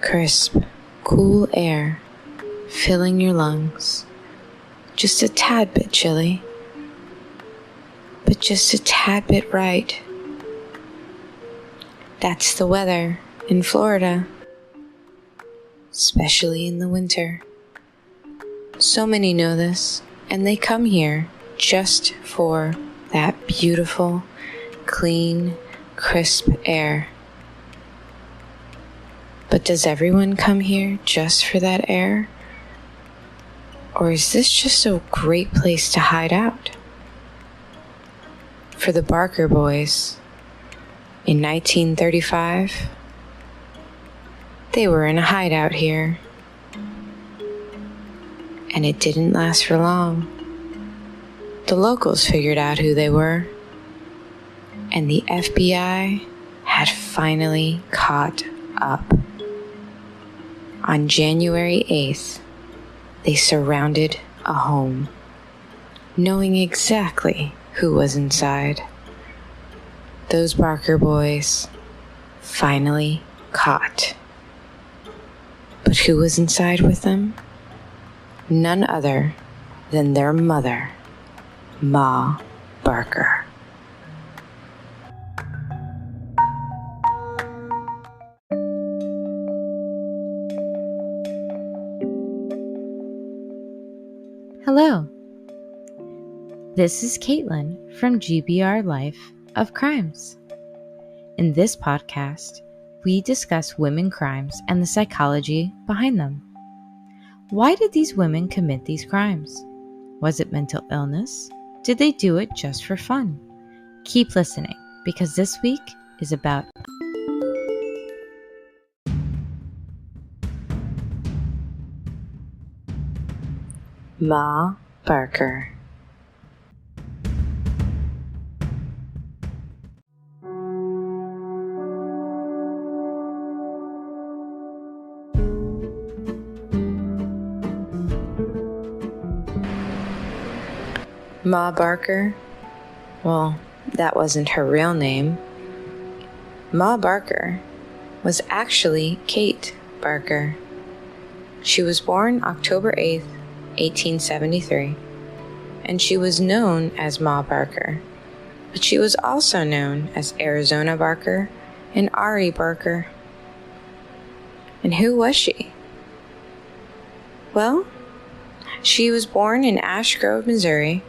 crisp, cool air filling your lungs. Just a tad bit chilly, but just a tad bit right. That's the weather in Florida, especially in the winter. So many know this, and they come here just for that beautiful, clean, crisp air. But does everyone come here just for that air? Or is this just a great place to hide out? For the Barker boys, in 1935, they were in a hideout here. And it didn't last for long. The locals figured out who they were, and the FBI had finally caught up. On January 8th, they surrounded a home, knowing exactly who was inside. Those Barker boys finally caught. But who was inside with them? None other than their mother, Ma Barker. Hello, this is Caitlin from GBRLIFE of Crimes. In this podcast, we discuss women crimes and the psychology behind them. Why did these women commit these crimes? Was it mental illness? Did they do it just for fun? Keep listening, because this week is about Ma Barker. Ma Barker? Well, that wasn't her real name. Ma Barker was actually Kate Barker. She was born October 8th, 1873, and she was known as Ma Barker, but she was also known as Arizona Barker and Ari Barker. And who was she? Well, she was born in Ash Grove, Missouri,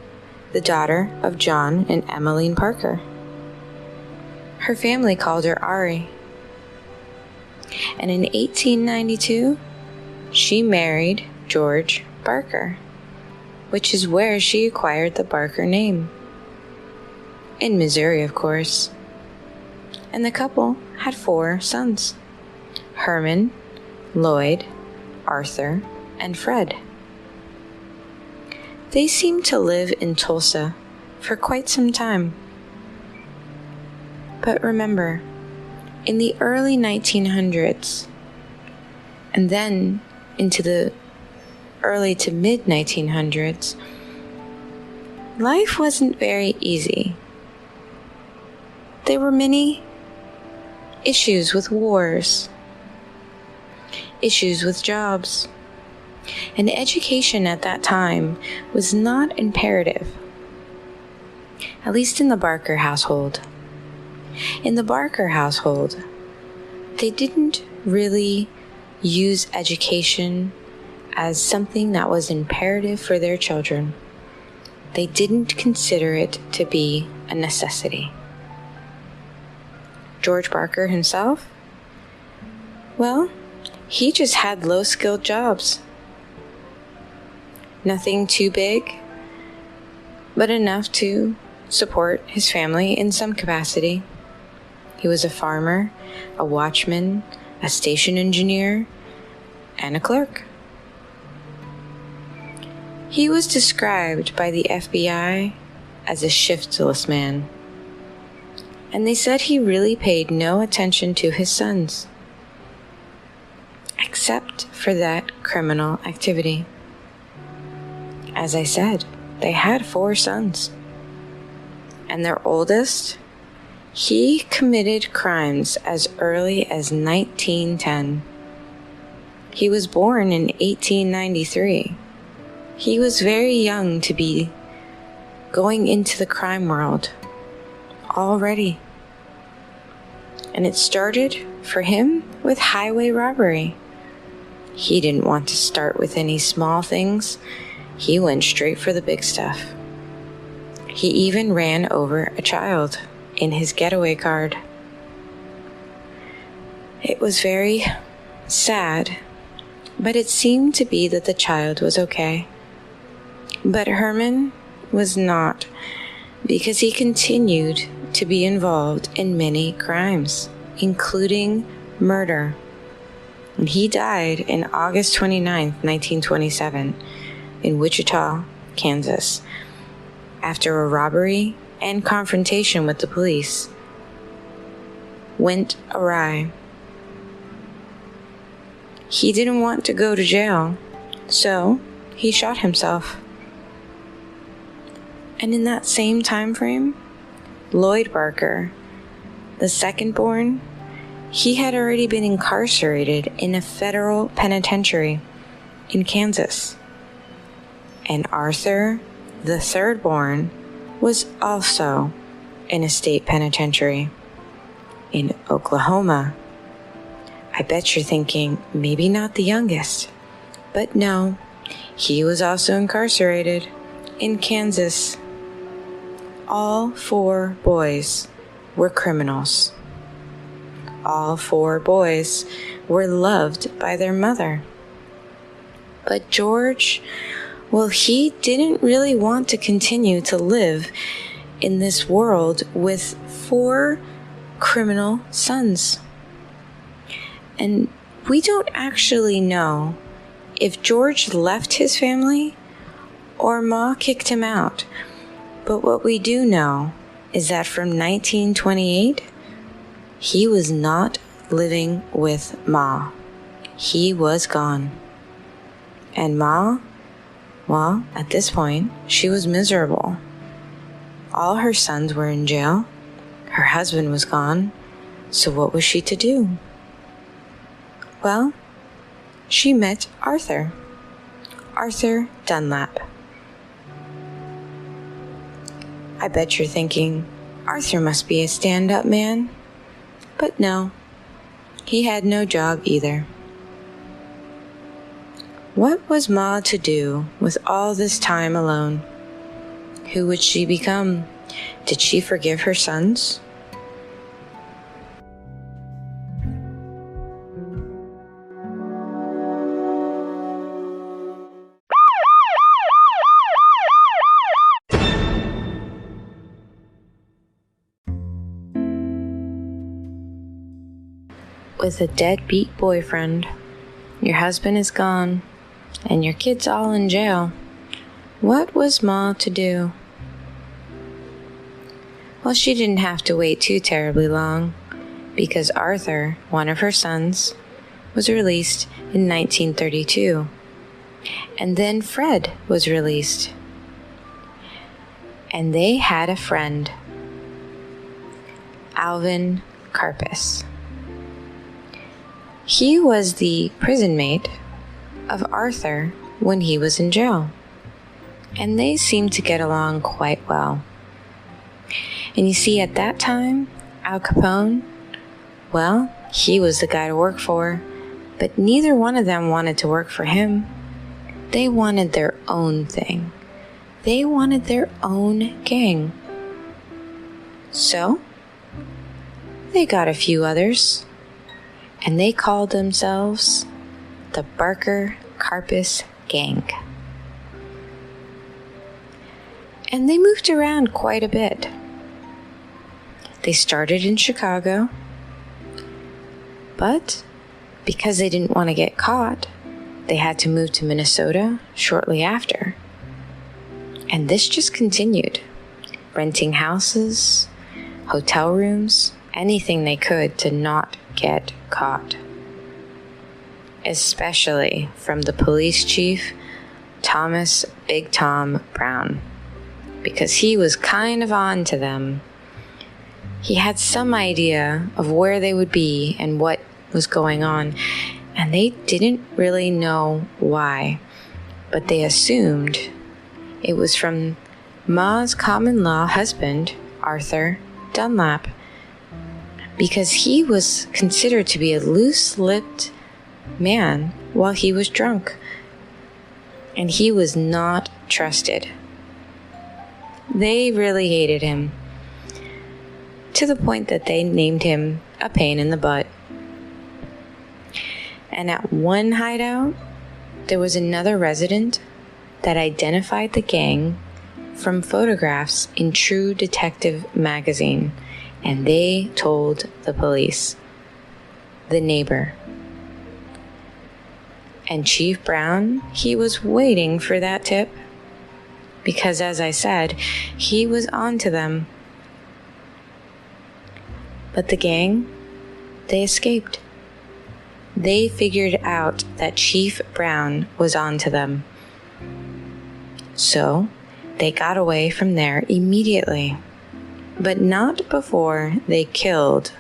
the daughter of John and Emmeline Barker. Her family called her Ari. And in 1892, she married George Barker, which is where she acquired the Barker name. In Missouri, of course. And the couple had 4 sons: Herman, Lloyd, Arthur, and Fred. They seemed to live in Tulsa for quite some time. But remember, in the early 1900s, and then into the early to mid 1900s, life wasn't very easy. There were many issues with wars, issues with jobs, and education at that time was not imperative, at least in the Barker household. In the Barker household, they didn't really use education as something that was imperative for their children. They didn't consider it to be a necessity. George Barker himself? Well, he just had low-skilled jobs. Nothing too big, but enough to support his family in some capacity. He was a farmer, a watchman, a station engineer, and a clerk. He was described by the FBI as a shiftless man, and they said he really paid no attention to his sons, except for that criminal activity. As I said, they had 4 sons, and their oldest, he committed crimes as early as 1910. He was born in 1893. He was very young to be going into the crime world already. And it started for him with highway robbery. He didn't want to start with any small things. He went straight for the big stuff. He even ran over a child in his getaway car. It was very sad, but it seemed to be that the child was okay. But Herman was not, because he continued to be involved in many crimes, including murder. And he died in August 29th, 1927, in Wichita, Kansas, after a robbery and confrontation with the police went awry. He didn't want to go to jail, so he shot himself. And in that same time frame, Lloyd Barker, the second born, he had already been incarcerated in a federal penitentiary in Kansas. And Arthur, the third born, was also in a state penitentiary in Oklahoma. I bet you're thinking, maybe not the youngest. But no, he was also incarcerated in Kansas. All 4 boys were criminals. All 4 boys were loved by their mother. But George, well, he didn't really want to continue to live in this world with 4 criminal sons. And we don't actually know if George left his family or Ma kicked him out. But what we do know is that from 1928, he was not living with Ma. He was gone. And Ma, well, at this point, she was miserable. All her sons were in jail. Her husband was gone. So what was she to do? Well, she met Arthur Dunlap. I bet you're thinking, Arthur must be a stand-up man. But no, he had no job either. What was Ma to do with all this time alone? Who would she become? Did she forgive her sons? With a deadbeat boyfriend, your husband is gone, and your kids all in jail, what was Ma to do? Well, she didn't have to wait too terribly long, because Arthur, one of her sons, was released in 1932, and then Fred was released. And they had a friend, Alvin Karpis. He was the prison mate of Arthur when he was in jail, and they seemed to get along quite well. And you see, at that time, Al Capone, well, he was the guy to work for, but neither one of them wanted to work for him. They wanted their own thing. They wanted their own gang. So, they got a few others, and they called themselves the Barker Karpis Gang. And they moved around quite a bit. They started in Chicago, but because they didn't want to get caught, they had to move to Minnesota shortly after. And this just continued, renting houses, hotel rooms, anything they could to not get caught. Especially from the police chief, Thomas Big Tom Brown, because he was kind of on to them. He had some idea of where they would be and what was going on, and they didn't really know why, but they assumed it was from Ma's common-law husband, Arthur Dunlap, because he was considered to be a loose-lipped man while he was drunk, and he was not trusted. They really hated him, to the point that they named him a pain in the butt. And at one hideout, there was another resident that identified the gang from photographs in True Detective magazine, and they told the police. The neighbor. And Chief Brown, he was waiting for that tip, because as I said, he was on to them. But the gang, they escaped. They figured out that Chief Brown was on to them. So they got away from there immediately, but not before they killed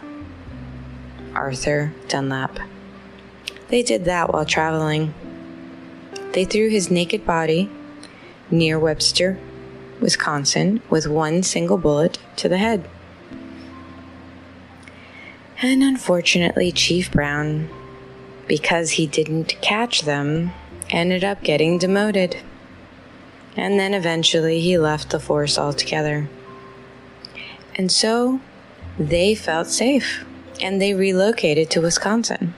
Arthur Dunlap. They did that while traveling. They threw his naked body near Webster, Wisconsin, with one single bullet to the head. And unfortunately, Chief Brown, because he didn't catch them, ended up getting demoted. And then eventually he left the force altogether. And so they felt safe, and they relocated to Wisconsin.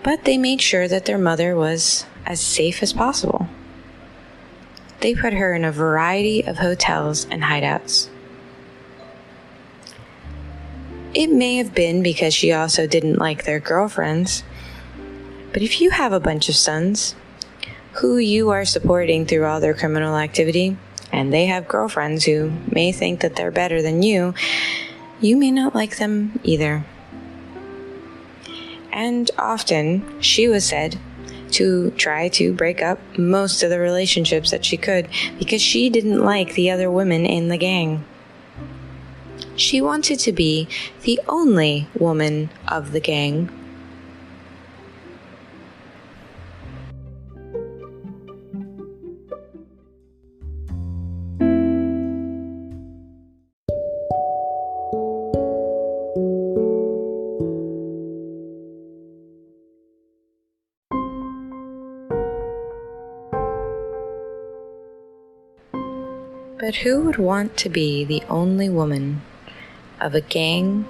But they made sure that their mother was as safe as possible. They put her in a variety of hotels and hideouts. It may have been because she also didn't like their girlfriends, but if you have a bunch of sons who you are supporting through all their criminal activity, and they have girlfriends who may think that they're better than you may not like them either. And often, she was said to try to break up most of the relationships that she could because she didn't like the other women in the gang. She wanted to be the only woman of the gang. But who would want to be the only woman of a gang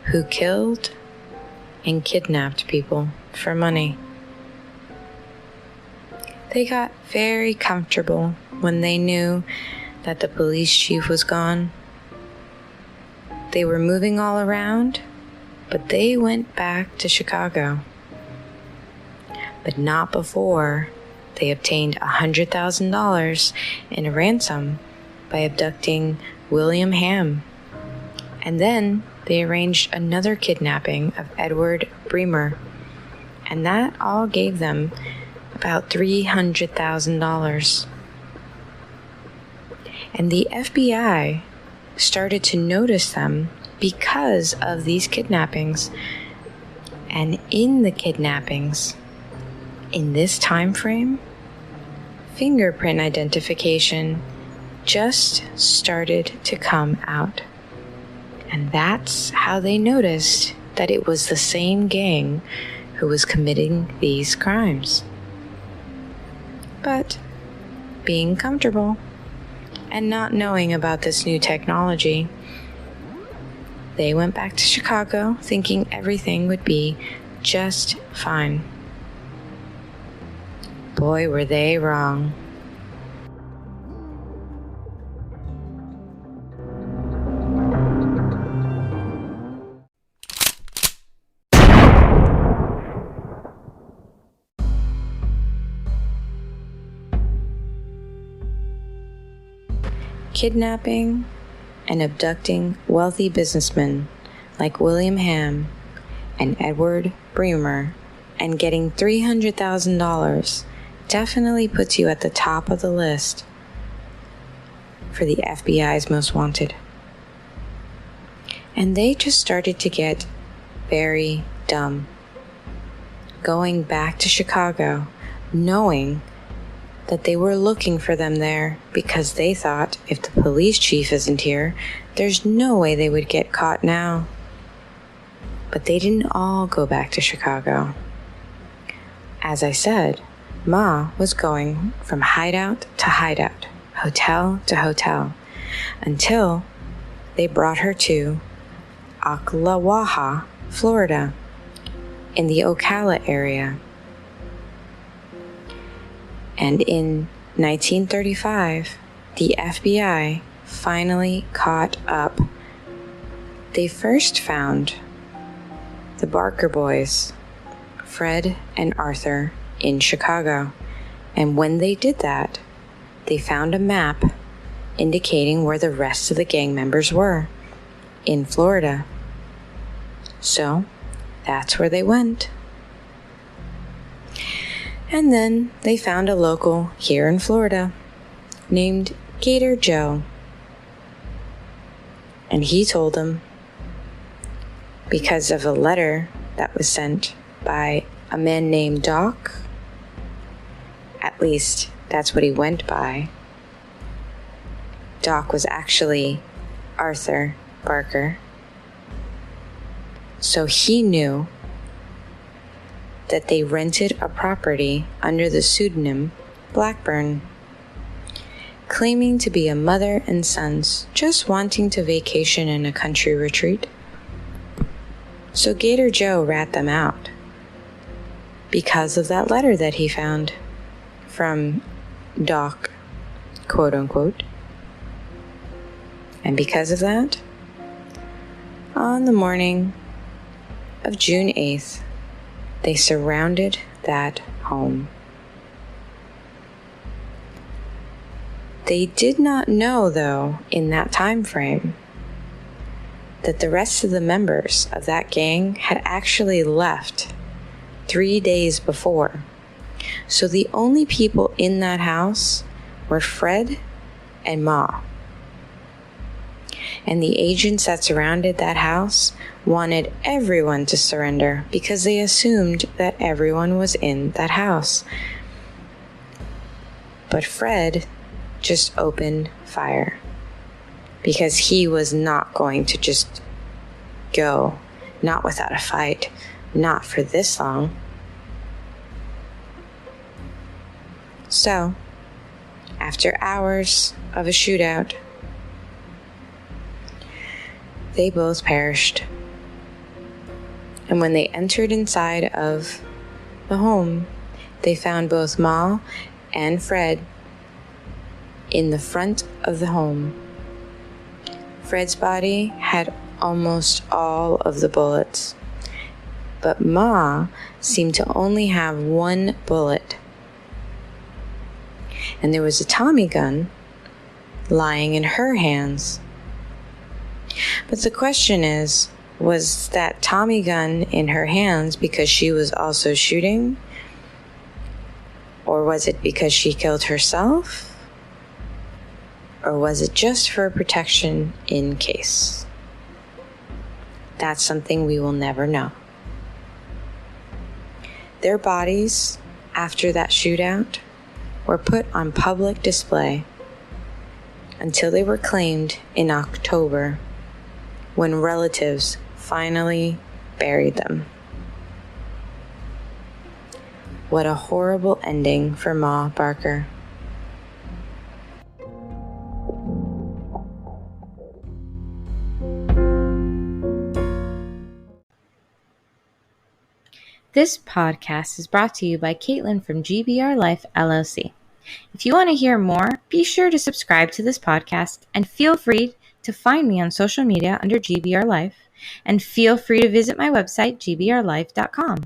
who killed and kidnapped people for money? They got very comfortable when they knew that the police chief was gone. They were moving all around, but they went back to Chicago. But not before they obtained $100,000 in a ransom by abducting William Ham. And then they arranged another kidnapping of Edward Bremer, and that all gave them about $300,000. And the FBI started to notice them because of these kidnappings. And in the kidnappings, in this time frame, fingerprint identification just started to come out. And that's how they noticed that it was the same gang who was committing these crimes. But being comfortable and not knowing about this new technology, they went back to Chicago thinking everything would be just fine. Boy, were they wrong. Kidnapping and abducting wealthy businessmen like William Ham and Edward Bremer and getting $300,000 definitely puts you at the top of the list for the FBI's most wanted. And they just started to get very dumb. going back to Chicago, knowing that they were looking for them there because they thought if the police chief isn't here, there's no way they would get caught now. But they didn't all go back to Chicago. As I said, Ma was going from hideout to hideout, hotel to hotel, until they brought her to Ocklawaha, Florida, in the Ocala area. And in 1935, the FBI finally caught up. They first found the Barker boys, Fred and Arthur, in Chicago. And when they did that, they found a map indicating where the rest of the gang members were, in Florida. So that's where they went. And then they found a local here in Florida named Gator Joe. And he told them, because of a letter that was sent by a man named Doc, at least that's what he went by. Doc was actually Arthur Barker. So he knew that they rented a property under the pseudonym Blackburn, claiming to be a mother and sons just wanting to vacation in a country retreat. So Gator Joe rat them out because of that letter that he found from Doc, quote unquote. And because of that, on the morning of June 8th, they surrounded that home. They did not know, though, in that time frame, that the rest of the members of that gang had actually left 3 days before. So the only people in that house were Fred and Ma. And the agents that surrounded that house wanted everyone to surrender because they assumed that everyone was in that house. But Fred just opened fire because he was not going to just go, not without a fight, not for this long. So, after hours of a shootout, they both perished. And when they entered inside of the home, they found both Ma and Fred in the front of the home. Fred's body had almost all of the bullets, but Ma seemed to only have one bullet. And there was a Tommy gun lying in her hands. But the question is, was that Tommy gun in her hands because she was also shooting? Or was it because she killed herself? Or was it just for protection in case? That's something we will never know. Their bodies, after that shootout, were put on public display until they were claimed in October, when relatives finally buried them. What a horrible ending for Ma Barker. This podcast is brought to you by Caitlin from GBRLIFE LLC. If you want to hear more, be sure to subscribe to this podcast and feel free to find me on social media under GBRLIFE, and feel free to visit my website, gbrlife.com.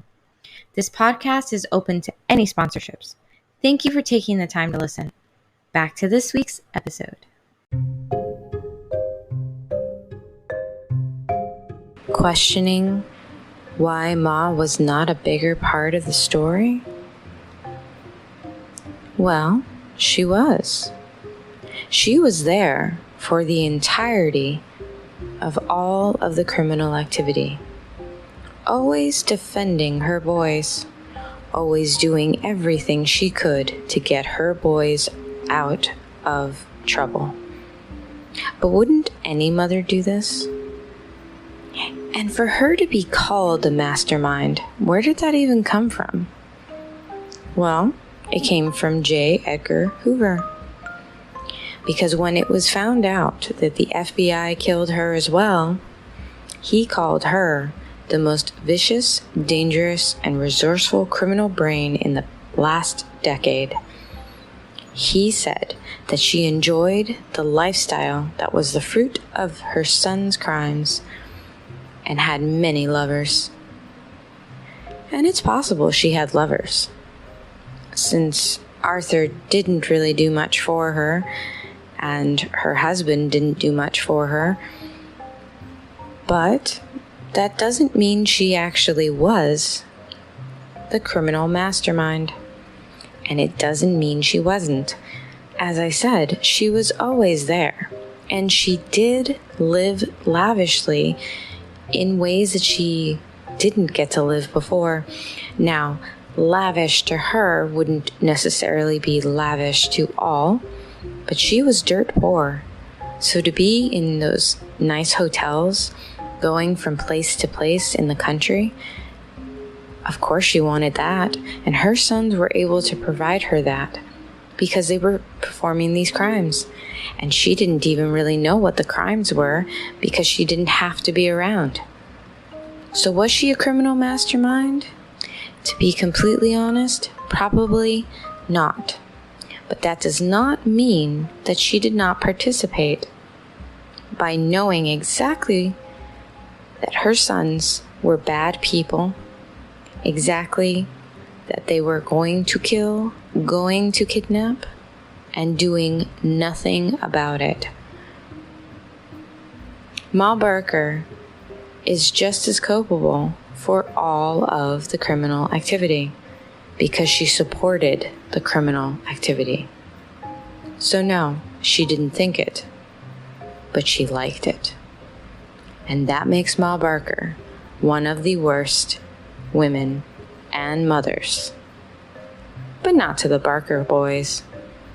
This podcast is open to any sponsorships. Thank you for taking the time to listen. Back to this week's episode. Questioning why Ma was not a bigger part of the story? Well, she was. She was there for the entirety of all of the criminal activity, always defending her boys, always doing everything she could to get her boys out of trouble. But wouldn't any mother do this? And for her to be called a mastermind, where did that even come from? Well, it came from J. Edgar Hoover. Because when it was found out that the FBI killed her as well, he called her the most vicious, dangerous, and resourceful criminal brain in the last decade. He said that she enjoyed the lifestyle that was the fruit of her son's crimes and had many lovers. And it's possible she had lovers, since Arthur didn't really do much for her, and her husband didn't do much for her. But that doesn't mean she actually was the criminal mastermind. And it doesn't mean she wasn't. As I said, she was always there. And she did live lavishly in ways that she didn't get to live before. Now, lavish to her wouldn't necessarily be lavish to all, but she was dirt poor. So to be in those nice hotels, going from place to place in the country, of course she wanted that, and her sons were able to provide her that because they were performing these crimes. And she didn't even really know what the crimes were because she didn't have to be around. So was she a criminal mastermind? To be completely honest, probably not. But that does not mean that she did not participate. By knowing exactly that her sons were bad people, exactly that they were going to kill, going to kidnap, and doing nothing about it. Ma Barker is just as culpable for all of the criminal activity because she supported the criminal activity. So no, she didn't think it, but she liked it. And that makes Ma Barker one of the worst women and mothers. But not to the Barker boys.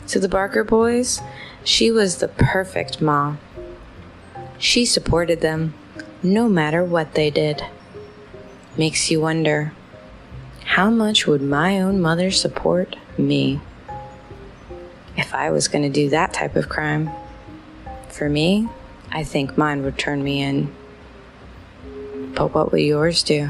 To the Barker boys, she was the perfect mom. She supported them no matter what they did. Makes you wonder, how much would my own mother support me if I was going to do that type of crime? For me, I think mine would turn me in. But what would yours do?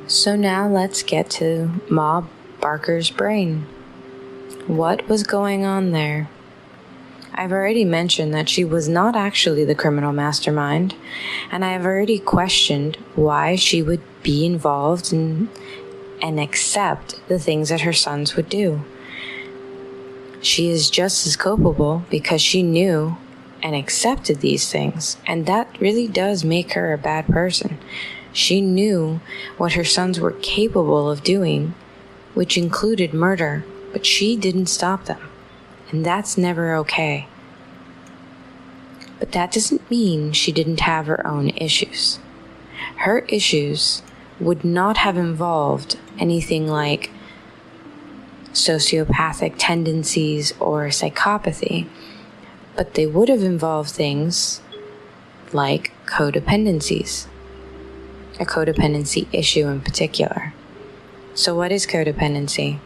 So now let's get to Ma Barker's brain. What was going on there? I've already mentioned that she was not actually the criminal mastermind, and I have already questioned why she would be involved and accept the things that her sons would do. She is just as culpable because she knew and accepted these things, and that really does make her a bad person. She knew what her sons were capable of doing, which included murder, but she didn't stop them, and that's never okay. But that doesn't mean she didn't have her own issues. Her issues would not have involved anything like sociopathic tendencies or psychopathy, but they would have involved things like codependencies. A codependency issue in particular. So what is codependency?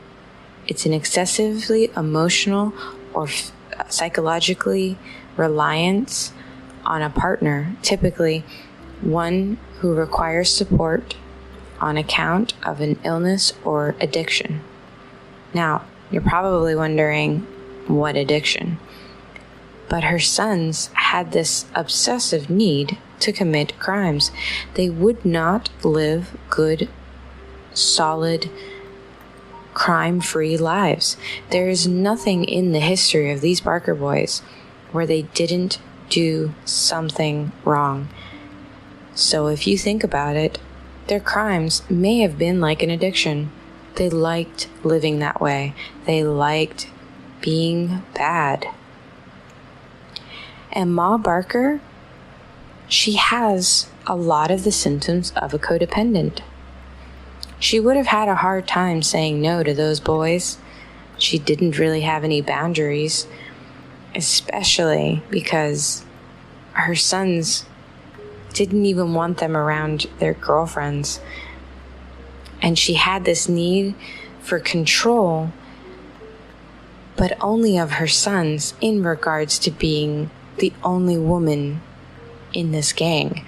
It's an excessively emotional or psychologically reliance on a partner, typically one who requires support on account of an illness or addiction. Now, you're probably wondering, what addiction? But her sons had this obsessive need to commit crimes. They would not live good, solid, crime-free lives. There is nothing in the history of these Barker boys where they didn't do something wrong. So if you think about it, their crimes may have been like an addiction. They liked living that way. They liked being bad. And Ma Barker, she has a lot of the symptoms of a codependent. She would have had a hard time saying no to those boys. She didn't really have any boundaries, especially because her sons didn't even want them around their girlfriends. And she had this need for control, but only of her sons in regards to being the only woman in this gang.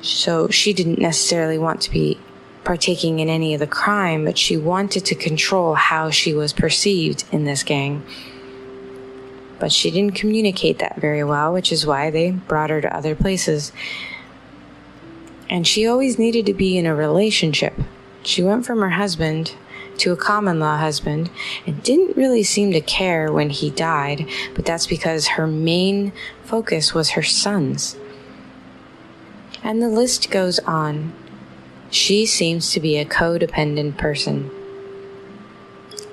So she didn't necessarily want to be partaking in any of the crime, but she wanted to control how she was perceived in this gang. But she didn't communicate that very well, which is why they brought her to other places. And she always needed to be in a relationship. She went from her husband to a common-law husband and didn't really seem to care when he died, but that's because her main focus was her sons. And the list goes on. She seems to be a codependent person.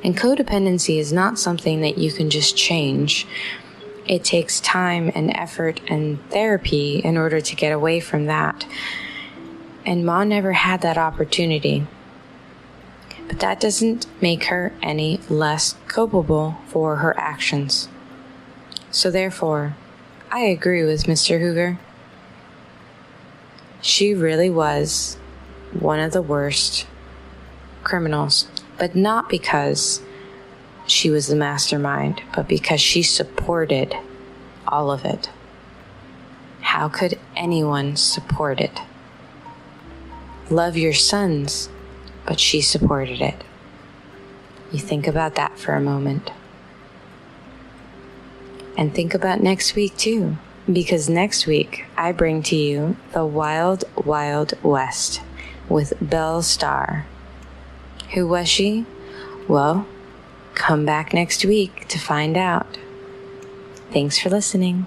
And codependency is not something that you can just change. It takes time and effort and therapy in order to get away from that. And Ma never had that opportunity. But that doesn't make her any less culpable for her actions. So therefore, I agree with Mr. Hoover. She really was one of the worst criminals, but not because she was the mastermind, but because she supported all of it. How could anyone support it? Love your sons, but she supported it. You think about that for a moment. And think about next week too, because next week I bring to you The Wild Wild West with Belle Starr. Who was she? Well, come back next week to find out. Thanks for listening.